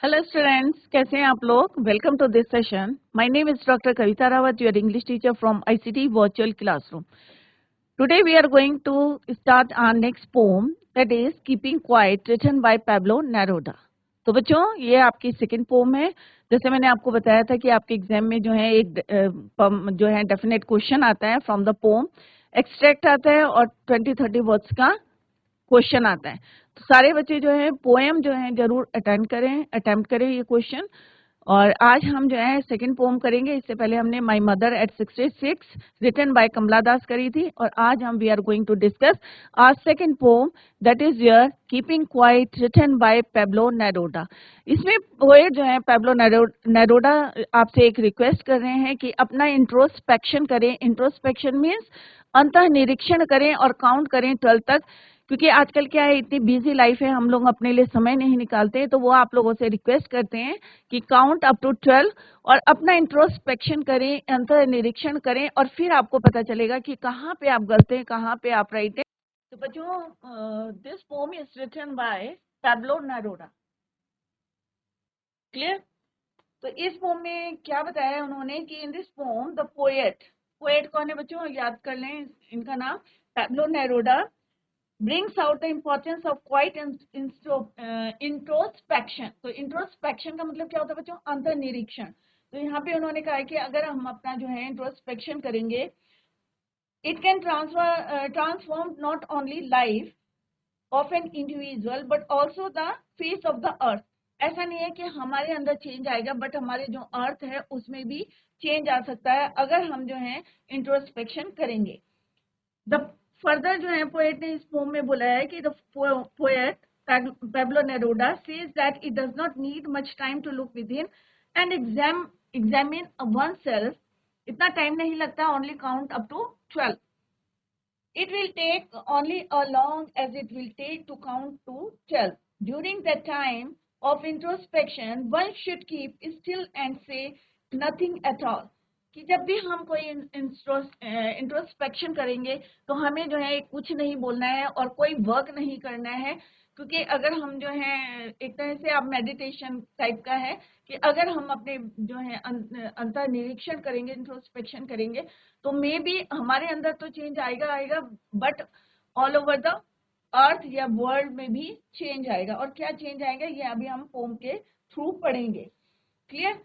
Hello students, कैसे हैं आप लोग। Welcome to this session. My name is doctor Kavita Rawat, your English teacher from ICT virtual classroom. Today we are going to start our next poem, that is keeping quiet, written by Pablo Neruda. तो बच्चों, ये आपकी second pome है। जैसे मैंने आपको बताया था कि आपके एग्जाम में जो है एक जो है डेफिनेट क्वेश्चन आता है फ्रॉम द पोम, एक्सट्रैक्ट आता है और 20-30 वर्ड्स का क्वेश्चन आता है। तो सारे बच्चे जो है पोएम जो है जरूर अटेम्प्ट करें ये क्वेश्चन। और आज हम जो है सेकंड पोम करेंगे। इससे पहले हमने my mother at 66 written by Kamala Das करी थी, और आज हम we are going to discuss our second poem, that is your keeping quiet, written by Pablo Neruda. इसमें पोएट जो है पैब्लो नेरुदा आपसे एक रिक्वेस्ट कर रहे हैं कि अपना इंट्रोस्पेक्शन करें। इंट्रोस्पेक्शन मीन्स अंतः निरीक्षण करें और काउंट करें 12 तक, क्योंकि आजकल क्या है, इतनी बिजी लाइफ है, हम लोग अपने लिए समय नहीं निकालते। तो वो आप लोगों से रिक्वेस्ट करते हैं कि काउंट अप टू 12 और अपना इंट्रोस्पेक्शन करें, अंतर निरीक्षण करें, और फिर आपको पता चलेगा कि कहाँ पे आप गलत हैं, कहाँ पे आप राइट हैं। तो बच्चों, this poem is written by Pablo Neruda. Clear? तो इस पोम में क्या बताया उन्होंने कि in this poem the poet, poet कौन है बच्चों, याद कर लें इनका नाम, Pablo Neruda brings out the importance of quiet introspection। तो इंट्रोस्पेक्शन का मतलब क्या होता है बच्चों, अंतर निरीक्षण। तो यहाँ पे उन्होंने कहा है कि अगर हम अपना जो है इंट्रोस्पेक्शन करेंगे, it can transform not only life of an individual but also the face of the अर्थ। ऐसा नहीं है कि हमारे अंदर चेंज आएगा, बट हमारे जो अर्थ है उसमें भी चेंज आ सकता है अगर हम जो है इंट्रोस्पेक्शन करेंगे। द फर्दर जो है पोएट ने इस पोम में बोला है कि the poet Pablo Neruda says that it does not need much time to look within and examine oneself. इतना टाइम नहीं लगता, only count up to 12। It will take only as long as it will take to count to 12. During that time of introspection, one should keep still and say nothing at all. कि जब भी हम कोई introspection करेंगे तो हमें जो है कुछ नहीं बोलना है और कोई वर्क नहीं करना है। क्योंकि अगर हम जो है, एक तरह से आप मेडिटेशन टाइप का है कि अगर हम अपने जो है अंतर निरीक्षण करेंगे, इंट्रोस्पेक्शन करेंगे, तो मे बी हमारे अंदर तो चेंज आएगा, but all over the earth या वर्ल्ड में भी चेंज आएगा। और क्या चेंज आएगा ये अभी हम पोम के थ्रू पढ़ेंगे। क्लियर?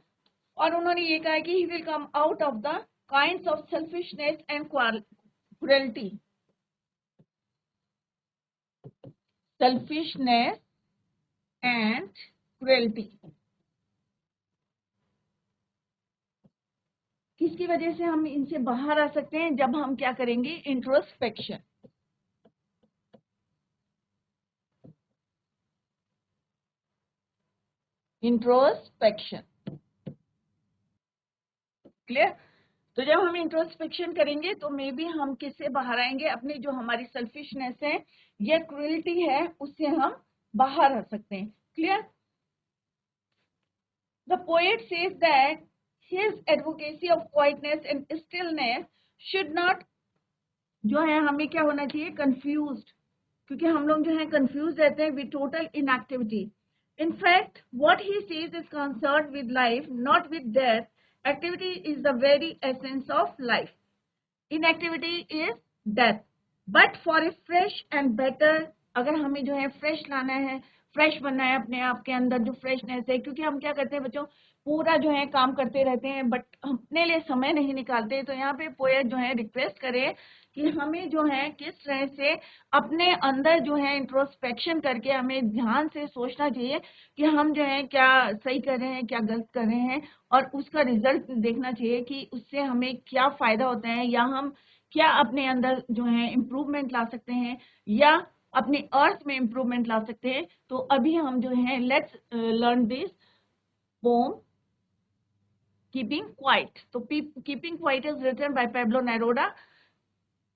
और उन्होंने ये कहा कि he will come out of the kinds of selfishness and cruelty. Selfishness and cruelty किसकी वजह से हम इनसे बाहर आ सकते हैं? जब हम क्या करेंगे, इंट्रोस्पेक्शन। इंट्रोस्पेक्शन। क्लियर? तो जब हम इंट्रोस्पेक्शन करेंगे तो मे बी हम किससे बाहर आएंगे, अपनी जो हमारी सेल्फिशनेस है या क्रुएल्टी है उससे हम बाहर आ सकते हैं। Clear? The poet says that his advocacy of quietness and stillness should not, जो है हमें क्या होना चाहिए, कंफ्यूज्ड। क्योंकि हम लोग जो है कंफ्यूज रहते हैं with total inactivity. In fact, what he says is concerned with life, not with death. Activity is the very essence of life. Inactivity is death. But for a fresh and better, अगर हमें जो है fresh लाना है, fresh बनना है अपने आप के अंदर जो फ्रेशनेस है, क्योंकि हम क्या करते हैं बच्चों, पूरा जो है काम करते रहते हैं बट अपने लिए समय नहीं निकालते। तो यहाँ पे पोएट जो है रिक्वेस्ट करे कि हमें जो है किस तरह से अपने अंदर जो है इंट्रोस्पेक्शन करके हमें ध्यान से सोचना चाहिए कि हम जो है क्या सही कर रहे हैं, क्या गलत कर रहे हैं, और उसका रिजल्ट देखना चाहिए कि उससे हमें क्या फायदा होता है, या हम क्या अपने अंदर जो है इम्प्रूवमेंट ला सकते हैं, या अपने अर्थ में इम्प्रूवमेंट ला सकते हैं। तो अभी हम जो है let's learn this poem keeping quiet. तो keeping quiet is written by Pablo Neruda.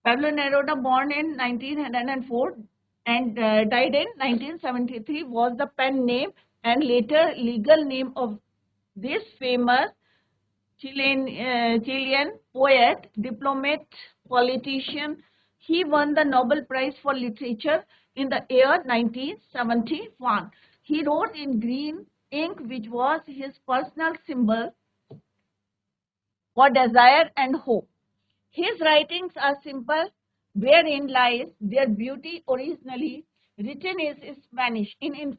Pablo Neruda, born in 1904 and died in 1973, was the pen name and later legal name of this famous Chilean poet, diplomat, politician. He won the Nobel Prize for Literature in the year 1971. He wrote in ink which was his personal symbol for desire and hope. His writings are simple, wherein lies their beauty. Originally written is Spanish in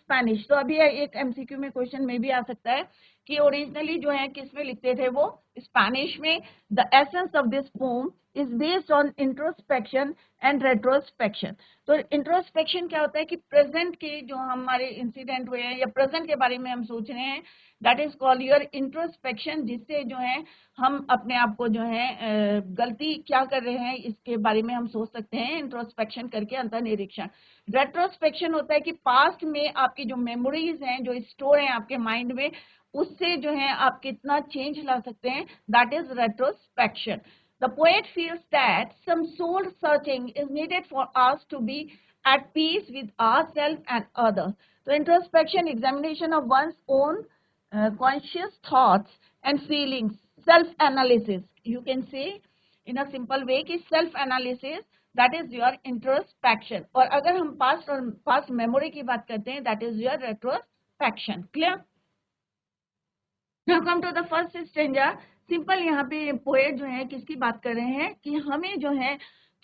Spanish. तो अभी एक MCQ में question में भी आ सकता है कि originally जो है किस में लिखते थे वो स्पेनिश में. The essence of this poem is based on introspection and retrospection. तो इंट्रोस्पेक्शन क्या होता है कि प्रेजेंट के जो हमारे इंसिडेंट हुए हैं या प्रेजेंट के बारे में हम सोच रहे हैं, that is called your introspection, जिससे जो है हम अपने आप को जो है गलती क्या कर रहे हैं इसके बारे में हम सोच सकते हैं इंट्रोस्पेक्शन करके, अंतर्निरीक्षण. रेट्रोस्पेक्शन होता है कि पास्ट में आपकी जो मेमोरीज हैं जो स्टोर हैं आपके माइंड में, उससे जो है आप कितना चेंज ला सकते हैं, that is retrospection. The poet feels that some soul searching is needed for us to be at peace with ourselves and others. So introspection, examination of one's own conscious thoughts and feelings, self-analysis. You can say in a simple way कि self-analysis, that is your introspection. और अगर हम past memory की बात करते हैं, that is your retrospection. Clear? Now come to the first stanza. Simple यहाँ पे पोएट जो है किसकी बात कर रहे हैं कि हमें जो है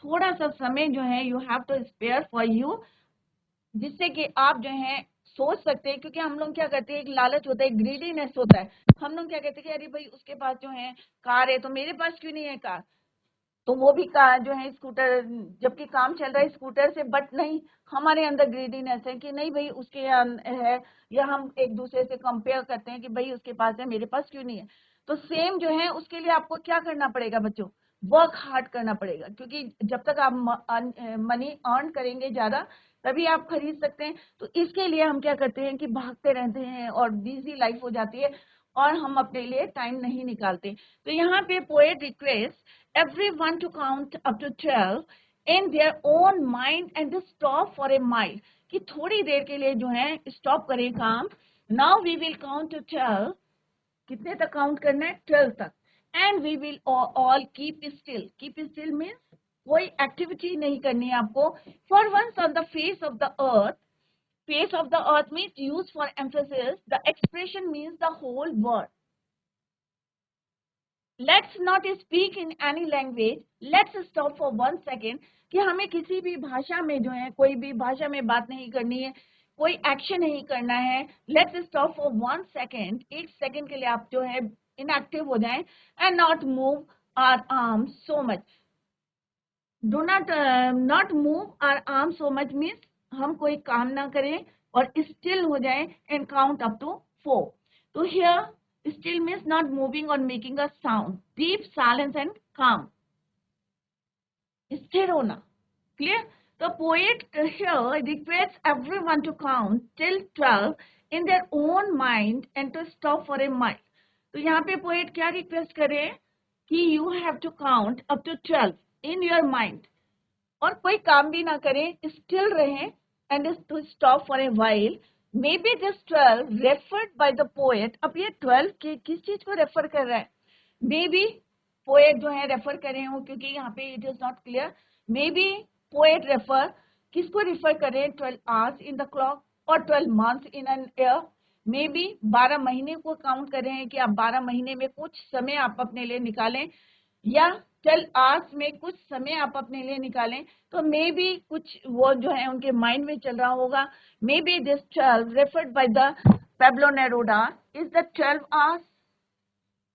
थोड़ा सा समय जो है you have to spare for you, जिससे कि आप जो है सोच सकते हैं. क्योंकि हम लोग क्या करते हैं, एक लालच होता है, ग्रीडीनेस होता है. हम लोग क्या कहते हैं कि अरे भाई उसके पास जो है कार है तो मेरे पास क्यों नहीं है कार, तो वो भी कार जो है स्कूटर, जबकि काम चल रहा है स्कूटर से, बट नहीं, हमारे अंदर ग्रीडीनेस है कि नहीं भाई उसके है, या हम एक दूसरे से कंपेयर करते हैं कि भाई उसके पास है मेरे पास क्यों नहीं है. तो सेम जो है उसके लिए आपको क्या करना पड़ेगा बच्चों, वर्क हार्ड करना पड़ेगा. क्योंकि जब तक आप मनी अर्न करेंगे ज्यादा तभी आप खरीद सकते हैं. तो इसके लिए हम क्या करते हैं कि भागते रहते हैं और बिजी लाइफ हो जाती है और हम अपने लिए टाइम नहीं निकालते. तो यहाँ पे poet request everyone to count up to 12 in their own mind and to stop for a mile. कि थोड़ी देर के लिए जो है स्टॉप करें काम. Now we will count to 12. कितने तक काउंट करना है, 12 तक. And we will all keep still. Keep still means कोई एक्टिविटी नहीं करनी है आपको. For once on the face of the earth. Face of the earth means use for emphasis. The expression means the whole word. Let's not speak in any language. Let's stop for 1 second. कि हमें किसी भी भाषा में जो है कोई भी भाषा में बात नहीं करनी है, कोई एक्शन नहीं करना है. Let's stop for 1 second. 1 second के लिए आप जो है इनएक्टिव हो जाएं. And not move our arms so much. Do not move our arm so much means हम कोई काम ना करें और स्टिल हो जाएं एंड काउंट अप टू 4. तो here still means not moving or making a sound. Deep silence and calm. स्थिर होना. Clear? The poet here requests everyone to count till 12 in their own mind and to stop for a mile. तो यहाँ पे poet क्या request करे कि you have to count up to 12 in your mind. और कोई काम भी ना करें, still रहें and to stop for a while. Maybe this 12 referred by the poet. अब ये 12 किस चीज को रेफर कर रहा है? Maybe poet जो है रेफर कर रहे हो, क्योंकि यहाँ पे it is not clear. Maybe poet refer, किसको refer करें? 12 hours in the clock और 12 months in an year. Maybe 12 महीने को काउंट कर रहे हैं कि आप 12 महीने में कुछ समय आप अपने लिए निकालें, या 12 hours में कुछ समय आप अपने लिए निकालें. तो मे बी कुछ वो जो है उनके माइंड में चल रहा होगा. May be this 12 referred by the Pablo Neruda is the 12 hours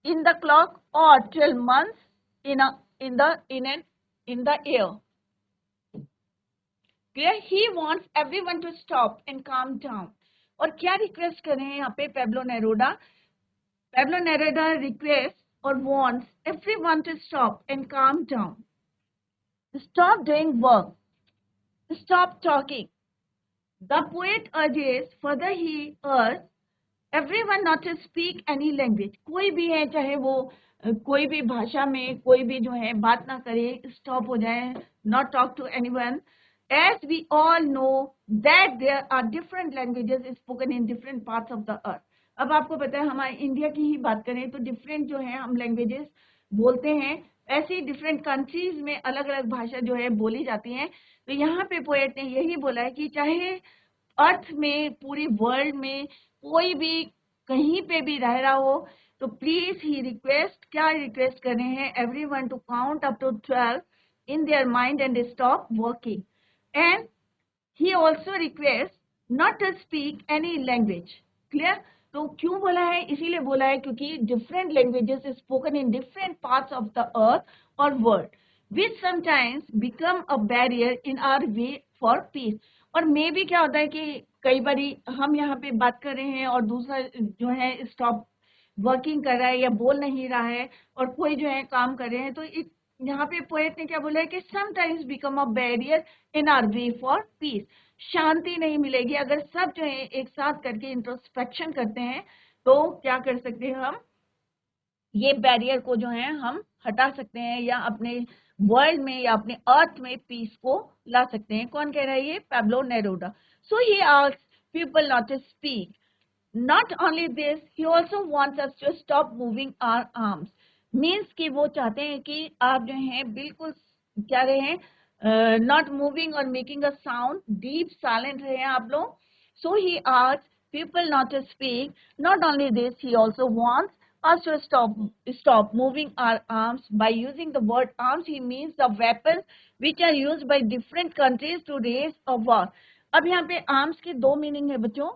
in the clock or 12 months in the year. Clear? He wants everyone to stop and calm down. और क्या रिक्वेस्ट कर रहे हैं यहाँ पे Pablo Neruda? Pablo Neruda requests or wants everyone to stop and calm down. Stop doing work. Stop talking. The poet urges, further he urges everyone not to speak any language. कोई भी है, चाहे वो कोई भी भाषा में कोई भी जो है बात ना करे, स्टॉप हो जाए, not talk to anyone. As we all know that there are different languages spoken in different parts of the earth. अब आपको पता है, हमारे इंडिया की ही बात करें तो डिफरेंट जो है हम लैंग्वेजेस बोलते हैं. ऐसी डिफरेंट कंट्रीज में अलग अलग भाषा जो है बोली जाती हैं. तो यहाँ पे पोएट ने यही बोला है कि चाहे अर्थ में, पूरी वर्ल्ड में कोई भी कहीं पे भी रह रहा हो, तो प्लीज ही रिक्वेस्ट, क्या रिक्वेस्ट कर रहे हैं, everyone to count up to 12 in their mind and stop working. And he also requests not to speak any language. Clear? तो क्यों बोला है, इसीलिए बोला है क्योंकि different languages is spoken in different parts of the earth or world, which sometimes become a barrier in our way for peace. और मे भी क्या होता है कि कई बारी हम यहाँ पे बात कर रहे हैं और दूसरा जो है स्टॉप वर्किंग कर रहा है या बोल नहीं रहा है, और कोई जो है काम कर रहे हैं, तो यहाँ पे पोएट ने क्या बोला है कि sometimes become a barrier in our way for peace. शांति नहीं मिलेगी अगर सब जो है एक साथ करके इंट्रोस्पेक्शन करते हैं, तो क्या कर सकते हैं हम, ये बैरियर को जो है हम हटा सकते हैं या अपने वर्ल्ड में या अपने अर्थ में पीस को ला सकते हैं. कौन कह रहा है ये, Pablo Neruda. So he asks people not to speak. Not only this, he also wants us to stop moving our arms. Means कि वो चाहते हैं कि आप जो हैं बिल्कुल क्या रहे, not moving or making a sound, deep silent रहे आप लोग. So he asks people not to speak. Not only this, he also wants us to stop moving our arms. By using the word arms, he means the weapons which are used by different countries to raise a war. अब यहाँ पे arms के दो meaning है बच्चों.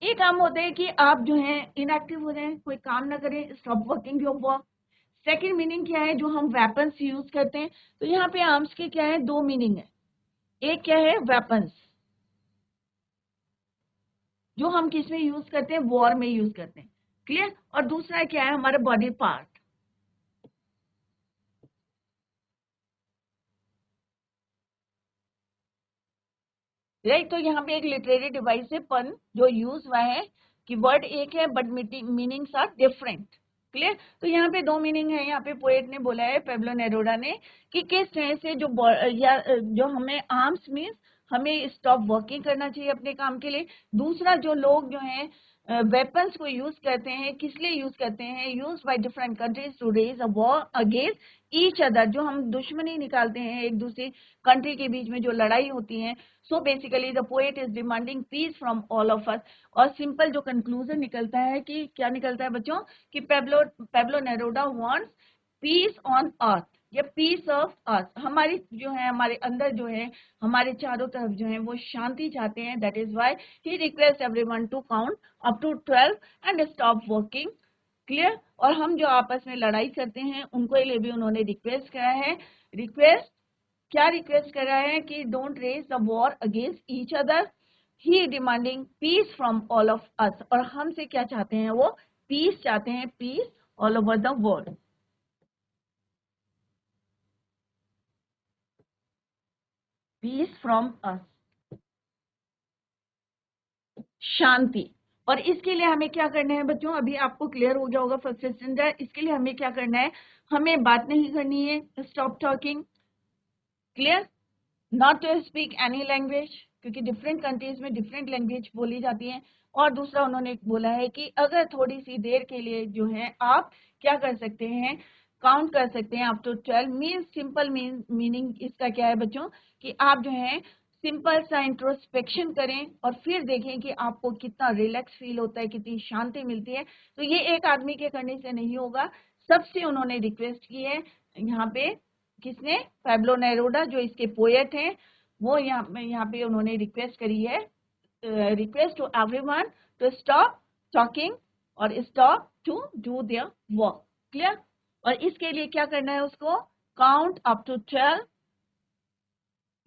एक काम होता है कि आप जो है इनएक्टिव हो जाएं, कोई काम ना करें, stop working your work. Second meaning क्या है, जो हम वेपन्स यूज करते हैं, तो यहाँ पे आर्म्स के क्या है, दो मीनिंग है. एक क्या है, वेपन्स, जो हम किस में यूज करते हैं, वॉर में यूज करते हैं. क्लियर. और दूसरा क्या है, हमारा बॉडी पार्ट. राइट. तो यहाँ पे एक लिटरेरी डिवाइस है पन जो यूज हुआ है कि वर्ड एक है but meanings are different. Clear. तो यहाँ पे दो मीनिंग है. यहाँ पे पोएट ने बोला है, पेब्लो नेरूदा ने, कि किस तरह से जो हमें आर्म्स मीन्स हमें स्टॉप वर्किंग करना चाहिए अपने काम के लिए. दूसरा जो लोग जो है वेपन्स को यूज करते हैं, किस लिए यूज करते हैं, use by different countries to raise a war against each other. जो हम दुश्मनी निकालते हैं एक दूसरे कंट्री के बीच में, जो लड़ाई होती है. So basically the poet is demanding peace from all of us. और सिंपल जो कंक्लूजन निकलता है कि क्या निकलता है बच्चों, कि Pablo Neruda wants peace on earth या पीस ऑफ अर्थ. हमारी जो है, हमारे अंदर जो है, हमारे चारों तरफ जो है वो शांति चाहते हैं. That is why he request everyone to count up to 12 and stop working. Clear. और हम जो आपस में लड़ाई करते हैं उनको लिए भी उन्होंने रिक्वेस्ट करा है. रिक्वेस्ट क्या रिक्वेस्ट कर रहा है कि don't raise the war against each other. He demanding peace from all of us. और हमसे क्या चाहते हैं, वो पीस चाहते हैं, peace all over the world. Peace from us, शांति. और इसके लिए हमें क्या करना है बच्चों, अभी आपको क्लियर हो गया होगा फर्स्ट स्टैंडर्ड. इसके लिए हमें क्या करना है, हमें बात नहीं करनी है, stop talking. Clear. Not to speak any language, क्योंकि डिफरेंट कंट्रीज में डिफरेंट लैंग्वेज बोली जाती है. और दूसरा उन्होंने बोला है कि अगर थोड़ी सी देर के लिए जो है आप क्या कर सकते हैं, काउंट कर सकते हैं up to 12. Means simple meaning इसका क्या है बच्चों, कि आप जो है सिंपल सा इंट्रोस्पेक्शन करें और फिर देखें कि आपको कितना रिलैक्स फील होता है, कितनी शांति मिलती है. तो ये एक आदमी के करने से नहीं होगा, सबसे उन्होंने रिक्वेस्ट की है. यहाँ पे किसने, पैब्लो नेरूदा जो इसके पोएट हैं, वो यहाँ पे उन्होंने रिक्वेस्ट करी है, request to everyone to stop talking और stop to do their work. Clear. और इसके लिए क्या करना है, उसको count up to 12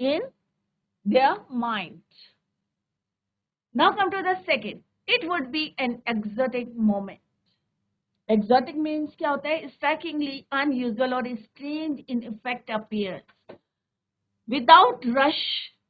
in their mind. Now come to the second. It would be an exotic moment. Exotic means क्या होता है, strikingly unusual or strange in effect appearance. Without rush,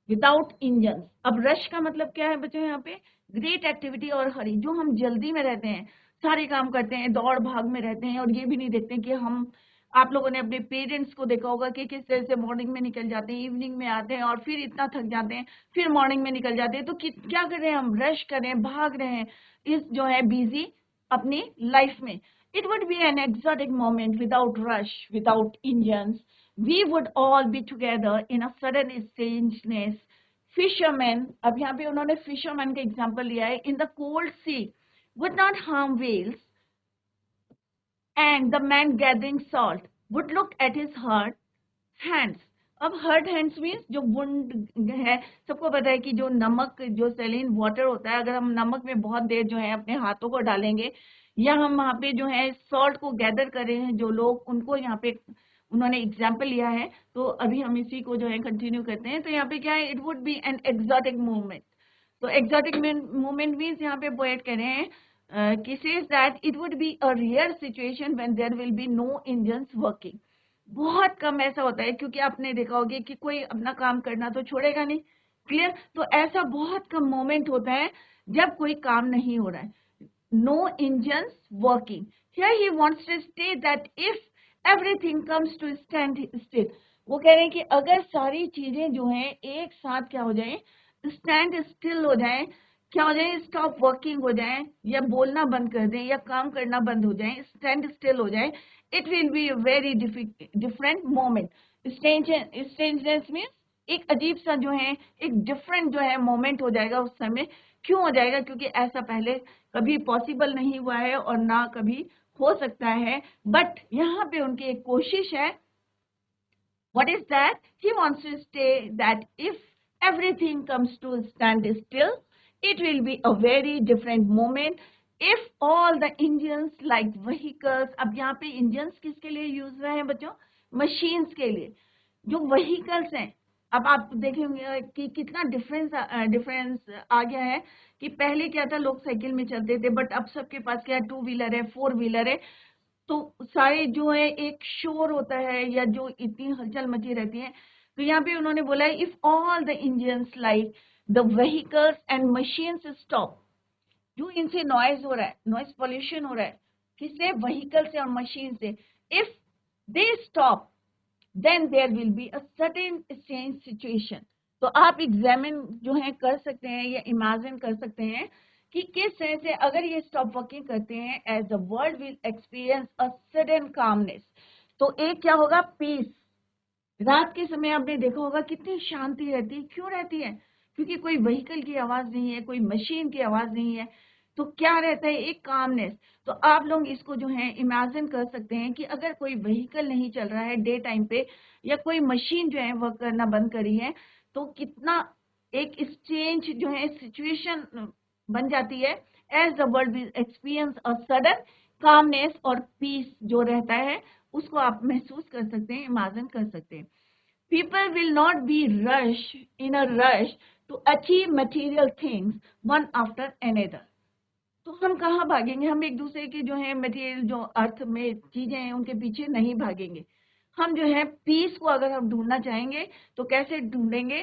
without engines. अब rush का मतलब क्या है बच्चों, यहाँ पे great activity और हरी, जो हम जल्दी में रहते हैं, सारे काम करते हैं, दौड़ भाग में रहते हैं, और ये भी नहीं देखते कि हम, आप लोगों ने अपने पेरेंट्स को देखा होगा कि किस तरह से मॉर्निंग में निकल जाते हैं, इवनिंग में आते हैं और फिर इतना थक जाते हैं, फिर मॉर्निंग में निकल जाते हैं. तो क्या कर रहे हैं हम, रश कर रहे हैं, भाग रहे हैं इस जो है बिजी अपनी लाइफ में. It would be an exotic moment without rush, without engines, we would all be together in a sudden strangeness. Fishermen, अब यहाँ पे उन्होंने fisherman का example लिया है, in the cold sea would not harm whales, and the man gathering salt would look at his hurt hands. अब hurt hands means जो wound है, सबको पता है कि जो नमक, जो सेलिन वाटर होता है, अगर हम नमक में बहुत देर जो है अपने हाथों को डालेंगे, या हम वहाँ पे जो है सॉल्ट को गैदर कर रहे हैं, जो लोग, उनको यहाँ पे उन्होंने एग्जाम्पल लिया है, तो अभी हम इसी को जो है कंटिन्यू करते हैं। तो यहाँ पे क्या है, it would be an exotic movement. तो एक्सोटिक मूवमेंट मीन्स यहाँ पे पोएट कह रहे हैं कि says that it would be a rare situation when there will be no engines working। बहुत कम ऐसा होता है, क्योंकि आपने देखा होगा कि कोई अपना काम करना तो छोड़ेगा नहीं, क्लियर। तो ऐसा बहुत कम मोमेंट होता है जब कोई काम नहीं हो रहा है, no engines working. Here he wants to stay that if everything comes to stand still, वो कह रहे हैं कि अगर सारी चीजें जो हैं एक साथ क्या हो जाए, स्टैंड स्टिल हो जाए, क्या हो जाए, स्टॉप वर्किंग हो जाए, या बोलना बंद कर दें, या काम करना बंद हो जाए, स्टैंड स्टिल हो जाए, it will be a very different moment। strangeness means एक अजीब सा जो है, एक डिफरेंट जो है मोमेंट हो जाएगा उस समय। क्यों हो जाएगा? क्योंकि ऐसा पहले कभी पॉसिबल नहीं हुआ है और ना कभी हो सकता है। बट यहाँ पे उनकी एक कोशिश है, what is that? He wants to say that if everything comes to stand still, it will be a very different moment। If all the engines like vehicles, अब यहाँ पे engines किसके लिए यूज हुए हैं बच्चों? मशीन्स के लिए। जो व्हीकल्स हैं, अब आप देखेंगे कि कितना डिफरेंस आ गया है, कि पहले क्या था, लोग साइकिल में चलते थे, बट अब सबके पास क्या है, 2 व्हीलर है, 4 व्हीलर है। तो सारे जो है एक शोर होता है, या जो इतनी हलचल मची रहती है। तो यहाँ पे उन्होंने बोला है, if all the engines like the vehicles and machines stop, जो इनसे नॉइज हो रहा है, नॉइज पॉल्यूशन हो रहा है, किससे? व्हीकल से और मशीन से। If they stop then there will be a certain change situation. तो आप एग्जामिन जो है कर सकते हैं, या इमेजिन कर सकते हैं कि किस तरह से अगर ये स्टॉप वर्किंग करते हैं, as the world will experience a sudden calmness. तो एक क्या होगा, पीस। रात के समय आपने देखा होगा कितनी शांति रहती है। क्यों रहती है? क्योंकि कोई व्हीकल की आवाज नहीं है, कोई मशीन की आवाज नहीं है, तो क्या रहता है, एक कामनेस। तो आप लोग इसको जो है इमेजिन कर सकते हैं कि अगर कोई व्हीकल नहीं चल रहा है डे टाइम पे, या कोई मशीन जो है वर्क करना बंद करी है, तो कितना एक एक्सचेंज जो है सिचुएशन बन जाती है। As the world will experience a sudden calmness और पीस जो रहता है, उसको आप महसूस कर सकते हैं, इमेजिन कर सकते हैं। People will not be in a rush to achieve material things one after another। तो हम कहाँ भागेंगे? हम एक दूसरे के जो है मटेरियल, जो अर्थ में चीजें हैं, उनके पीछे नहीं भागेंगे। हम जो है पीस को अगर हम ढूंढना चाहेंगे, तो कैसे ढूंढेंगे?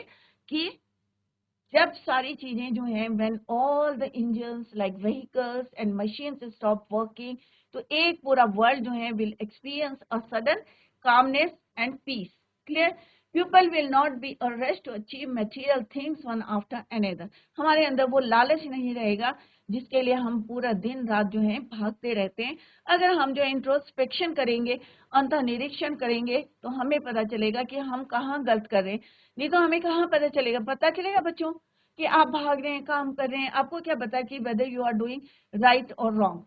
कि जब सारी चीजें जो हैं, when all the engines like vehicles and machines stop working, तो एक पूरा वर्ल्ड जो है will experience a sudden calmness and peace। Clear? People will not be a rush to achieve material things one after another। हमारे अंदर वो लालच नहीं रहेगा जिसके लिए हम पूरा दिन रात जो है भागते रहते हैं। अगर हम जो इंट्रोस्पेक्शन करेंगे, अंत निरीक्षण करेंगे, तो हमें पता चलेगा कि हम कहाँ गलत कर रहे हैं। नहीं तो हमें कहाँ पता चलेगा? पता चलेगा बच्चों कि आप भाग रहे हैं, काम कर रहे हैं, आपको क्या पता कि whether you are doing right और रॉन्ग?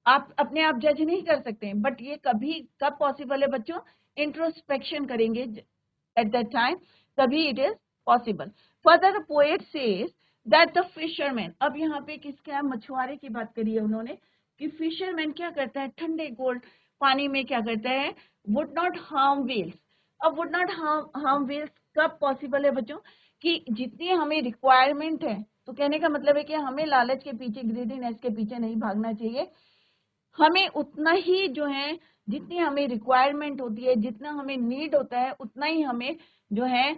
आप अपने आप जज नहीं कर सकते हैं। बट ये कभी कब पॉसिबल है बच्चों? इंट्रोस्पेक्शन करेंगे एट दैट टाइम, तभी it is possible. Further the poet says that the fisherman, अब यहाँ पे किसका, मछुआरे की बात करी है उन्होंने, कि फिशरमैन क्या करता है, ठंडे कोल्ड पानी में क्या करता है, वुड नॉट हार्म व्हेल्स। अब वुड नॉट हार्म व्हेल्स कब पॉसिबल है बच्चों? कि जितनी हमें रिक्वायरमेंट है, तो कहने का मतलब है कि हमें लालच के पीछे, ग्रीडीनेस के पीछे नहीं भागना चाहिए। हमें उतना ही जो है, जितनी हमें रिक्वायरमेंट होती है, जितना हमें नीड होता है, उतना ही हमें जो है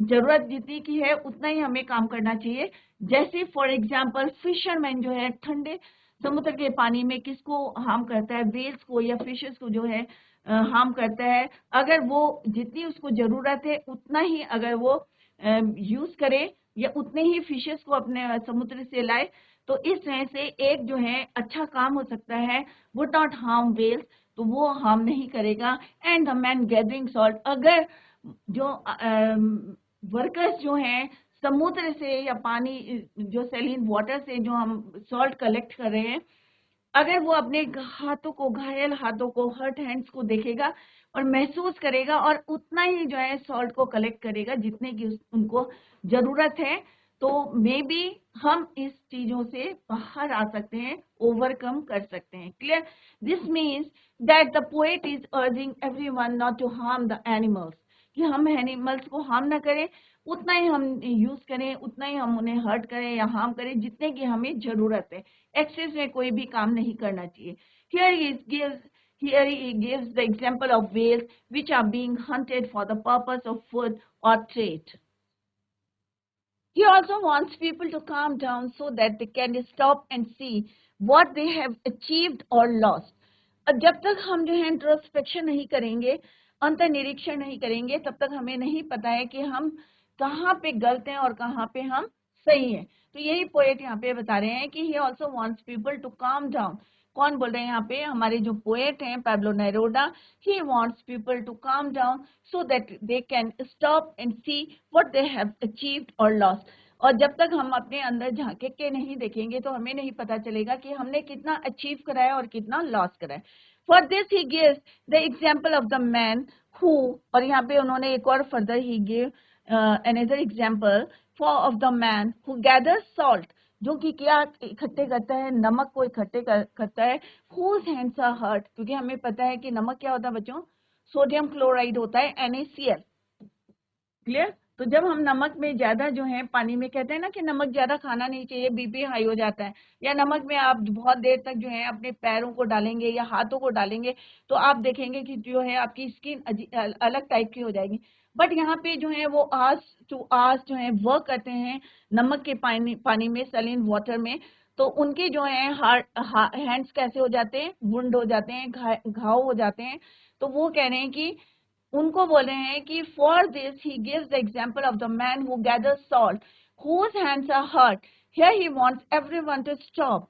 जरूरत जितनी की है, उतना ही हमें काम करना चाहिए। जैसे फॉर एग्जाम्पल फिशरमैन जो है ठंडे समुद्र के पानी में किसको हार्म करता है, वेल्स को या फिशेस को जो है हार्म करता है। अगर वो जितनी उसको जरूरत है उतना ही अगर वो यूज करे, या उतने ही फिशेस को अपने समुद्र से लाए, तो इस तरह से एक जो है अच्छा काम हो सकता है, वुड नॉट हार्म वेल्स। तो वो हार्म नहीं करेगा। And the man gathering salt, अगर जो वर्कर्स जो हैं समुद्र से या पानी जो सैलिन वाटर से जो हम सॉल्ट कलेक्ट कर रहे हैं, अगर वो अपने हाथों को, घायल हाथों को, हर्ट हैंड्स को देखेगा और महसूस करेगा और उतना ही जो है सॉल्ट को कलेक्ट करेगा जितने की उनको जरूरत है, तो मे बी हम इस चीजों से बाहर आ सकते हैं, ओवरकम कर सकते हैं। Clear? This means that the poet is urging everyone not to harm the animals, कि हम एनिमल्स को हार्म ना करें, उतना ही हम यूज करें, उतना ही हम उन्हें हर्ट करें या हार्म करें जितने की हमें जरूरत है। एक्सेस में कोई भी काम नहीं करना चाहिए। Here he gives the example of whales which are being hunted for the purpose of food or trade. He also wants people to calm down so that they can stop and see what they have achieved or lost. अब जब तक हम जो है introspection नहीं करेंगे, अंतर्निरीक्षण नहीं करेंगे, तब तक हमें नहीं पता है कि हम कहाँ पे गलत हैं और कहाँ पे हम सही हैं। तो यही पोएट यहाँ पे बता रहे हैं कि he also wants people to calm down. कौन बोल रहे हैं यहाँ पे? हमारे जो पोएट हैं Pablo Neruda. he wants people to calm down so that they can stop and see what they have achieved or lost. और जब तक हम अपने अंदर झांके के नहीं देखेंगे तो हमें नहीं पता चलेगा कि हमने कितना अचीव करा है और कितना लॉस करा है। For this he gives the example of the man who, और यहाँ पे उन्होंने एक और further he give another example for of the man who gathers salt, जो कि क्या इकट्ठे करता है, नमक को इकट्ठे करता है। whose hands are hurt, क्योंकि हमें पता है कि नमक क्या होता है बच्चों? सोडियम क्लोराइड होता है, NaCl। क्लियर? तो जब हम नमक में ज्यादा जो है, पानी में कहते हैं ना कि नमक ज्यादा खाना नहीं चाहिए, बीपी हाई हो जाता है, या नमक में आप बहुत देर तक जो है अपने पैरों को डालेंगे या हाथों को डालेंगे तो आप देखेंगे कि जो है आपकी स्किन अलग टाइप की हो जाएगी। बट यहाँ पे जो है वो आस टू आस जो है वर्क करते हैं नमक के पानी में, सैलिन वाटर में, तो उनके जो है हैंड्स कैसे हो जाते हैं? वुंड हो जाते हैं, घाव हो जाते हैं। तो वो कह रहे हैं कि उनको बोल रहे हैं कि for this he gives the example of the man who gathers salt whose hands are hurt. Here he wants everyone to stop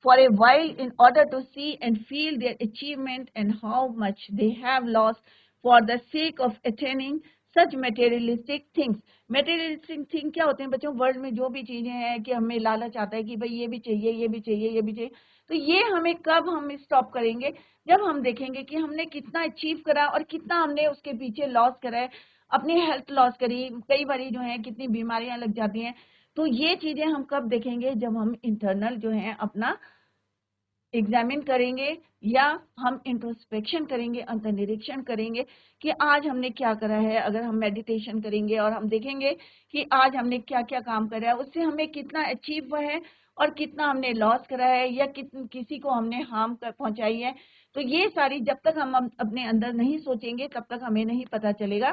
for a while in order to see and feel their achievement and how much they have lost for the sake of attaining such materialistic things. Materialistic thing क्या होते हैं बच्चों? World में जो भी चीजें हैं कि हमें लालच आता है कि भाई ये भी चाहिए, ये भी चाहिए, ये भी चाहिए। तो ये हमें कब हम स्टॉप करेंगे? जब हम देखेंगे कि हमने कितना अचीव करा और कितना हमने उसके पीछे लॉस करा है, अपनी हेल्थ लॉस करी, कई बारी जो है कितनी बीमारियां लग जाती हैं। तो ये चीजें हम कब देखेंगे? जब हम इंटरनल जो है अपना एग्जामिन करेंगे या हम इंट्रोस्पेक्शन करेंगे, अंतर्निरीक्षण करेंगे कि आज हमने क्या करा है। अगर हम मेडिटेशन करेंगे और हम देखेंगे कि आज हमने क्या क्या काम करा है, उससे हमें कितना अचीव हुआ है और कितना हमने लॉस करा है या किसी को हमने हार्म पहुंचाई है। तो ये सारी जब तक हम अपने अंदर नहीं सोचेंगे तब तक हमें नहीं पता चलेगा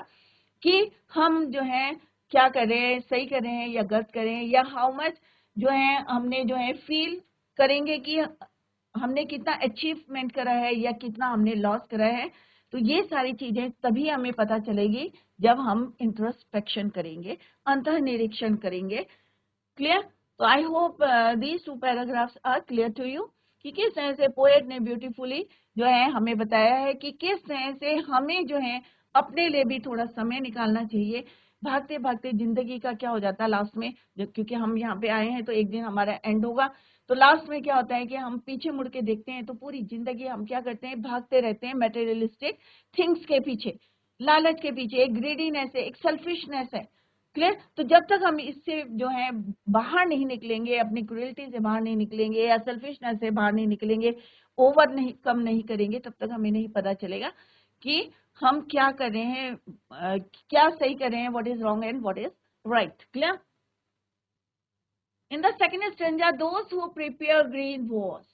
कि हम जो है क्या कर रहे हैं, सही कर रहे हैं या गलत कर रहे हैं, या हाउ मच जो है हमने जो है फील करेंगे कि हमने कितना अचीवमेंट करा है या कितना हमने लॉस करा है। तो ये सारी चीजें तभी हमें पता चलेगी जब हम इंट्रोस्पेक्शन करेंगे, अंतर्निरीक्षण करेंगे। क्लियर? तो I hope these two paragraphs are clear to you कि किस तरह से पोएट ने ब्यूटीफुली जो है हमें बताया है कि किस तरह से हमें जो है अपने लिए भी थोड़ा समय निकालना चाहिए। भागते भागते जिंदगी का क्या हो जाता है लास्ट में, क्योंकि हम यहाँ पे आए हैं तो एक दिन हमारा एंड होगा, तो लास्ट में क्या होता है कि हम पीछे मुड़ के देखते हैं तो पूरी जिंदगी हम क्या करते हैं? भागते रहते हैं मटेरियलिस्टिक थिंग्स के पीछे, लालच के पीछे। एक ग्रीडीनेस है, एक सेल्फिशनेस है। क्लियर? तो जब तक हम इससे जो है बाहर नहीं निकलेंगे, अपनी क्रुएल्टी से बाहर नहीं निकलेंगे या सेल्फिशनेस से बाहर नहीं निकलेंगे, ओवर नहीं कम नहीं करेंगे, तब तक हमें नहीं पता चलेगा कि हम क्या कर रहे हैं, क्या सही कर रहे हैं, what is wrong and what is right. Clear? In the second stanza, those who prepare green Wars.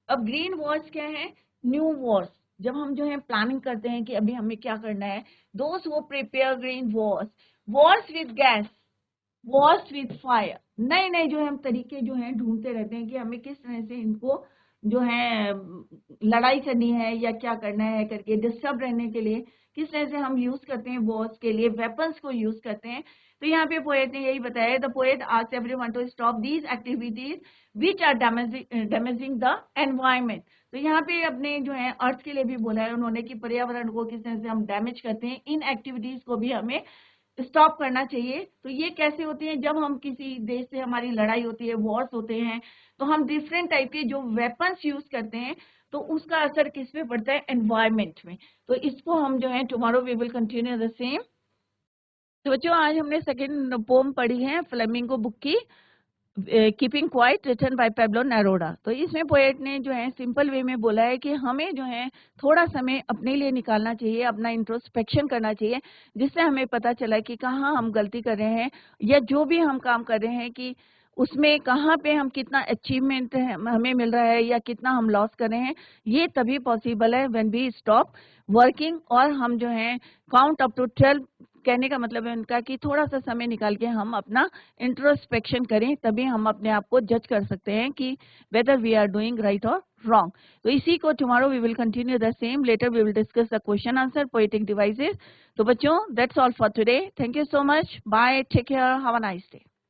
अब ग्रीन वॉर्स क्या है? New Wars. जब हम जो है प्लानिंग करते हैं कि अभी हमें क्या करना है, those who prepare green Wars, Wars with gas, Wars with fire, नए नए जो है हम तरीके जो है ढूंढते रहते हैं कि हमें किस तरह से इनको जो है लड़ाई करनी है या क्या करना है करके, डिस्टर्ब रहने के लिए किस तरह से हम यूज करते हैं, वॉर्स के लिए वेपन्स को यूज करते हैं। तो यहाँ पे पोएट ने यही बताया, the poet asks everyone to stop these activities which are damaging the environment. तो यहाँ पे अपने जो है अर्थ के लिए भी बोला है उन्होंने कि पर्यावरण को किस तरह से हम डैमेज करते हैं, इन एक्टिविटीज को भी हमें स्टॉप करना चाहिए। तो ये कैसे होती है, जब हम किसी देश से हमारी लड़ाई होती है, वॉर्स होते हैं, तो हम डिफरेंट टाइप के जो वेपन्स यूज करते हैं, तो उसका असर किस पे पड़ता है, एनवायरमेंट में। तो इसको हम जो है tomorrow we will continue the same. तो बच्चों आज हमने सेकंड पोम पढ़ी है फ्लेमिंगो बुक की, keeping quiet, written by Pablo Neruda. तो इसमें पोएट ने जो है सिंपल वे में बोला है कि हमें जो है थोड़ा समय अपने लिए निकालना चाहिए, अपना इंट्रोस्पेक्शन करना चाहिए, जिससे हमें पता चला कि कहाँ हम गलती कर रहे हैं, या जो भी हम काम कर रहे हैं कि उसमें कहाँ पे हम कितना अचीवमेंट हमें मिल रहा है या कितना हम लॉस कर रहे हैं। ये तभी पॉसिबल है व्हेन वी स्टॉप वर्किंग, और हम जो है काउंट अप टू 12। कहने का मतलब है उनका कि थोड़ा सा समय निकाल के हम अपना इंट्रोस्पेक्शन करें, तभी हम अपने आप को जज कर सकते हैं कि whether we are doing right और रॉन्ग। तो इसी को tomorrow we will continue the same, later we will discuss the question answer poetic devices. तो बच्चों that's all for today, thank you so much, bye, take care, have a nice day.